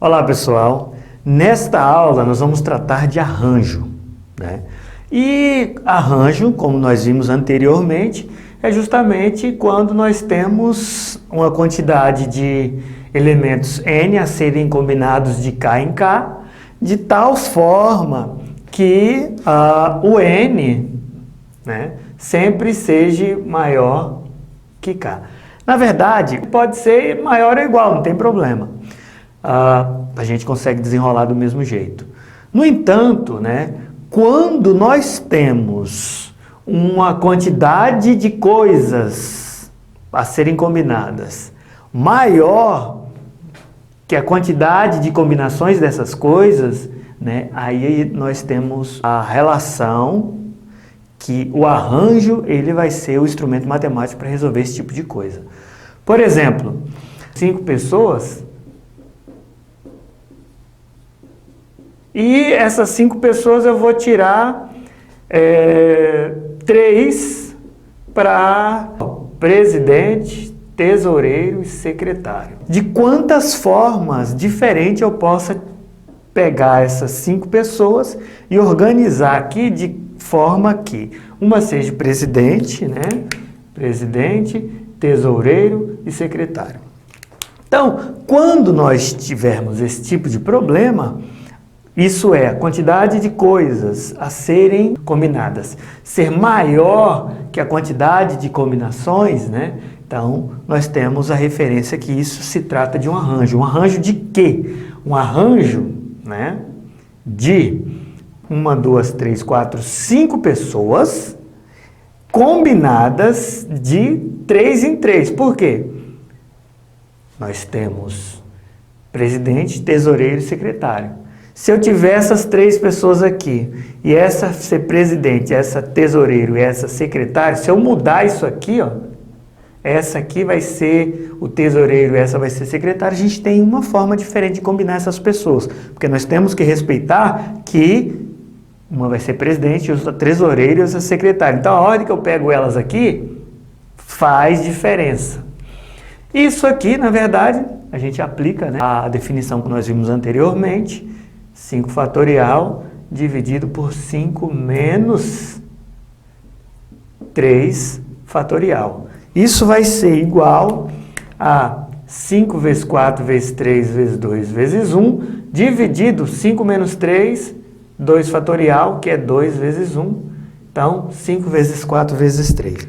Olá pessoal, nesta aula nós vamos tratar de arranjo, né? E arranjo, como nós vimos anteriormente, é justamente quando nós temos uma quantidade de elementos N a serem combinados de K em K, de tal forma que o N, né, sempre seja maior que K. Na verdade, pode ser maior ou igual, não tem problema. A gente consegue desenrolar do mesmo jeito. No entanto, né, quando nós temos uma quantidade de coisas a serem combinadas maior que a quantidade de combinações dessas coisas, né, aí nós temos a relação que o arranjo ele vai ser o instrumento matemático para resolver esse tipo de coisa. Por exemplo, 5 pessoas. E essas 5 pessoas eu vou tirar 3 para presidente, tesoureiro e secretário. De quantas formas diferentes eu possa pegar essas 5 pessoas e organizar aqui de forma que uma seja presidente, né? Presidente, tesoureiro e secretário. Então, quando nós tivermos esse tipo de problema, isso é, a quantidade de coisas a serem combinadas ser maior que a quantidade de combinações, né? Então, nós temos a referência que isso se trata de um arranjo. Um arranjo de quê? Um arranjo, né, de 1, 2, 3, 4, 5 pessoas combinadas de 3 em 3. Por quê? Nós temos presidente, tesoureiro e secretário. Se eu tiver essas 3 pessoas aqui, e essa ser presidente, essa tesoureiro e essa secretário, se eu mudar isso aqui, ó, essa aqui vai ser o tesoureiro, essa vai ser secretário, a gente tem uma forma diferente de combinar essas pessoas, porque nós temos que respeitar que uma vai ser presidente, outra tesoureiro e outra secretário. Então a ordem que eu pego elas aqui faz diferença. Isso aqui, na verdade, a gente aplica, né, a definição que nós vimos anteriormente, 5 fatorial dividido por 5 menos 3 fatorial. Isso vai ser igual a 5 vezes 4 vezes 3 vezes 2 vezes 1, dividido 5 menos 3, 2 fatorial, que é 2 vezes 1. Então, 5 vezes 4 vezes 3.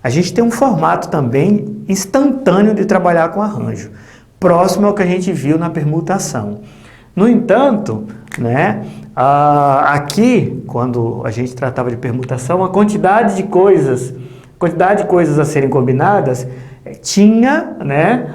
A gente tem um formato também instantâneo de trabalhar com arranjo, próximo ao que a gente viu na permutação. No entanto, né, aqui, quando a gente tratava de permutação, a quantidade de coisas a serem combinadas tinha, né,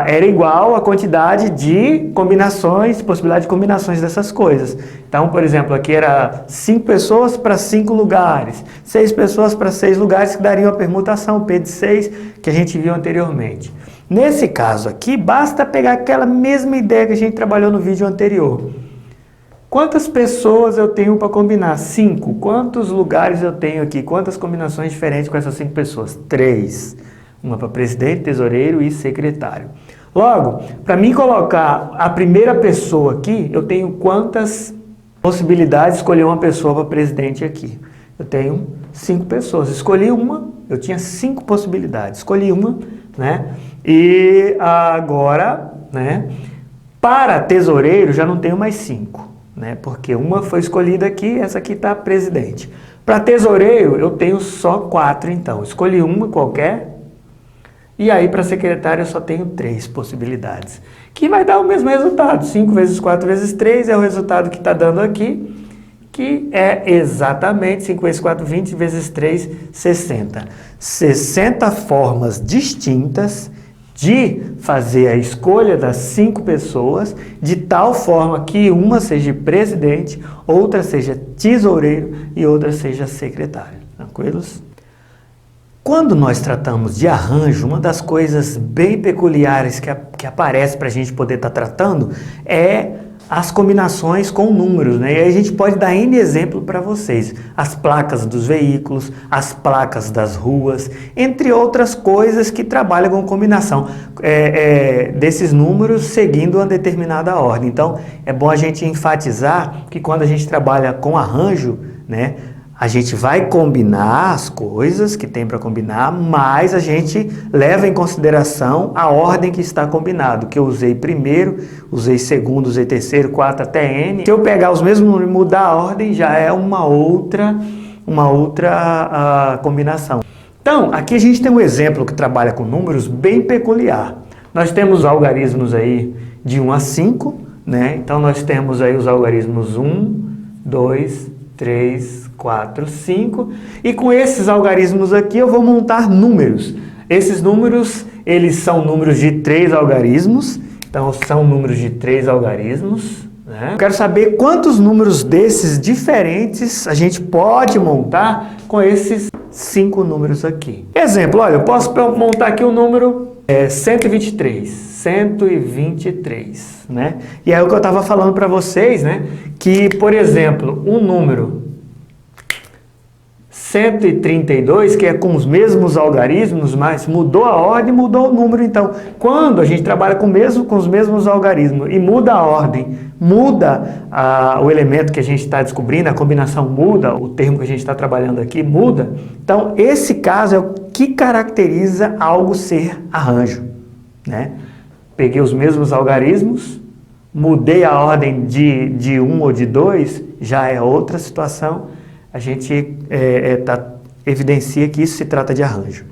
era igual à quantidade de combinações, possibilidade de combinações dessas coisas. Então, por exemplo, aqui era 5 pessoas para 5 lugares, 6 pessoas para 6 lugares, que dariam a permutação P de 6, que a gente viu anteriormente. Nesse caso aqui, basta pegar aquela mesma ideia que a gente trabalhou no vídeo anterior. Quantas pessoas eu tenho para combinar? 5. Quantos lugares eu tenho aqui? Quantas combinações diferentes com essas 5 pessoas? 3. Uma para presidente, tesoureiro e secretário. Logo, para mim colocar a primeira pessoa aqui, eu tenho quantas possibilidades de escolher uma pessoa para presidente aqui? Eu tenho 5 pessoas. Escolhi uma, eu tinha 5 possibilidades. Escolhi uma, né? E agora, né, para tesoureiro já não tenho mais 5. Né, porque uma foi escolhida aqui, essa aqui está presidente. Para tesoureiro, eu tenho só 4, então. Escolhi uma qualquer, e aí para secretário eu só tenho 3 possibilidades. Que vai dar o mesmo resultado. 5 vezes 4 vezes 3 é o resultado que está dando aqui, que é exatamente 5 vezes 4, 20, vezes 3, 60. 60 formas distintas de fazer a escolha das 5 pessoas, de tal forma que uma seja presidente, outra seja tesoureiro e outra seja secretário. Tranquilos? Quando nós tratamos de arranjo, uma das coisas bem peculiares que aparece para a gente poder estar tratando é as combinações com números, né? E aí a gente pode dar N exemplo para vocês. As placas dos veículos, as placas das ruas, entre outras coisas que trabalham com combinação desses números seguindo uma determinada ordem. Então, é bom a gente enfatizar que quando a gente trabalha com arranjo, né, a gente vai combinar as coisas que tem para combinar, mas a gente leva em consideração a ordem que está combinado, que eu usei primeiro, usei segundo, usei terceiro, quarto até N. Se eu pegar os mesmos números e mudar a ordem, já é uma outra combinação. Então, aqui a gente tem um exemplo que trabalha com números bem peculiar. Nós temos algarismos aí de 1 a 5, né? Então nós temos aí os algarismos 1, 2, 3, 4, 5, e com esses algarismos aqui eu vou montar números. Esses números, eles são números de 3 algarismos, então são números de 3 algarismos, né? Eu quero saber quantos números desses diferentes a gente pode montar com esses 5 números aqui. Exemplo, olha, eu posso montar aqui o número 123, né? E é o que eu estava falando para vocês, né? Que, por exemplo, um número 132, que é com os mesmos algarismos, mas mudou a ordem, mudou o número. Então, quando a gente trabalha com os mesmos algarismos e muda a ordem, muda o elemento que a gente está descobrindo, a combinação muda, o termo que a gente está trabalhando aqui muda. Então, esse caso é o que caracteriza algo ser arranjo, né? Peguei os mesmos algarismos, mudei a ordem de 1 ou de 2, já é outra situação. A gente evidencia que isso se trata de arranjo.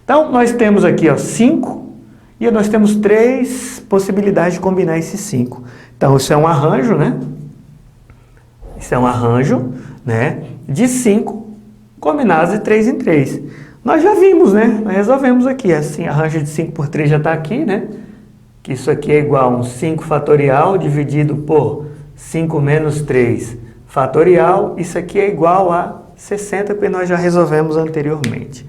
Então, nós temos aqui 5 e nós temos 3 possibilidades de combinar esses 5. Então, isso é um arranjo, né? Isso é um arranjo, né? De 5 combinados de 3 em 3. Nós já vimos, né? Nós resolvemos aqui. Assim, arranjo de 5 por 3 já está aqui, né? Que isso aqui é igual a um 5 fatorial dividido por 5 menos 3 fatorial. Isso aqui é igual a 60, porque nós já resolvemos anteriormente.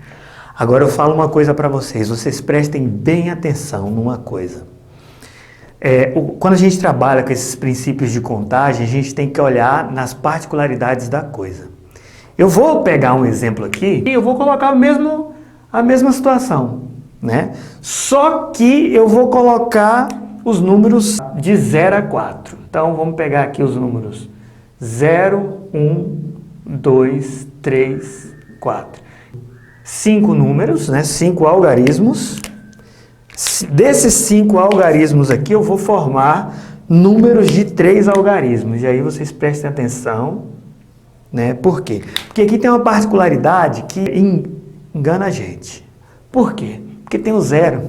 Agora eu falo uma coisa para vocês prestem bem atenção numa coisa. Quando a gente trabalha com esses princípios de contagem, a gente tem que olhar nas particularidades da coisa. Eu vou pegar um exemplo aqui e eu vou colocar a mesma situação, né? Só que eu vou colocar os números de 0 a 4. Então vamos pegar aqui os números 0, 1, 2, 3, 4. 5 números, né? 5 algarismos. Desses 5 algarismos aqui, eu vou formar números de 3 algarismos. E aí vocês prestem atenção, né? Por quê? Porque aqui tem uma particularidade que engana a gente. Por quê? Porque tem o 0.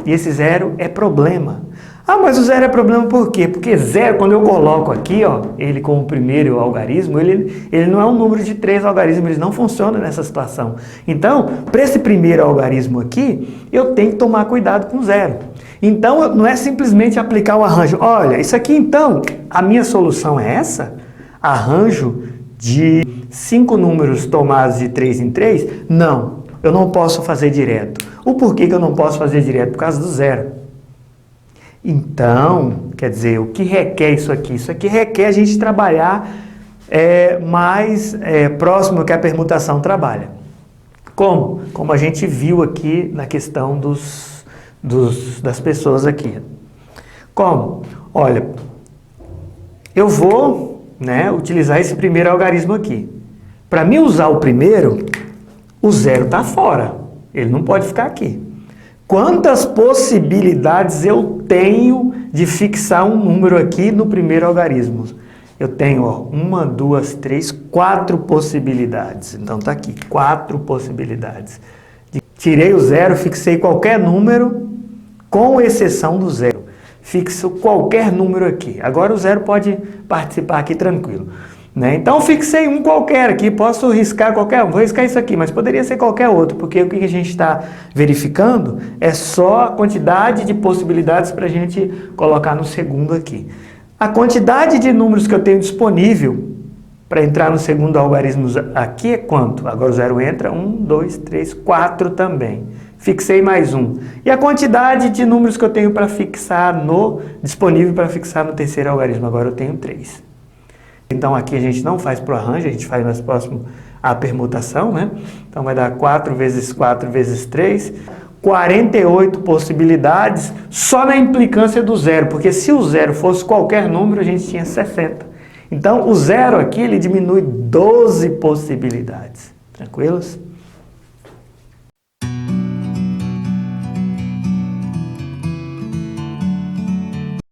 E esse 0 é problema. Ah, mas o 0 é problema por quê? Porque 0, quando eu coloco aqui, ó, ele como primeiro algarismo, ele não é um número de 3 algarismos, ele não funciona nessa situação. Então, para esse primeiro algarismo aqui, eu tenho que tomar cuidado com 0. Então, não é simplesmente aplicar o arranjo. Olha, isso aqui então, a minha solução é essa? Arranjo de 5 números tomados de 3 em 3? Não, eu não posso fazer direto. O porquê que eu não posso fazer direto? Por causa do 0. Então, quer dizer, o que requer isso aqui? Isso aqui requer a gente trabalhar mais próximo que a permutação trabalha. Como? Como a gente viu aqui na questão das pessoas aqui. Como? Olha, eu vou, né, utilizar esse primeiro algarismo aqui. Para mim usar o primeiro, o 0 está fora. Ele não pode ficar aqui. Quantas possibilidades eu tenho de fixar um número aqui no primeiro algarismo? Eu tenho 1, 2, 3, 4 possibilidades. Então está aqui, 4 possibilidades. Tirei o 0, fixei qualquer número, com exceção do 0. Fixo qualquer número aqui. Agora o 0 pode participar aqui tranquilo, né? Então fixei um qualquer aqui, posso riscar qualquer um, vou riscar isso aqui, mas poderia ser qualquer outro, porque o que a gente está verificando é só a quantidade de possibilidades para a gente colocar no segundo aqui. A quantidade de números que eu tenho disponível para entrar no segundo algarismo aqui é quanto? Agora o 0 entra, 1, 2, 3, 4 também. fixei mais 1. E a quantidade de números que eu tenho para fixar disponível para fixar no terceiro algarismo, agora eu tenho 3. Então aqui a gente não faz para o arranjo, a gente faz mais próximo a permutação, né? Então vai dar 4 vezes 4 vezes 3, 48 possibilidades só na implicância do zero, porque se o zero fosse qualquer número, a gente tinha 60. Então o zero aqui ele diminui 12 possibilidades. Tranquilos?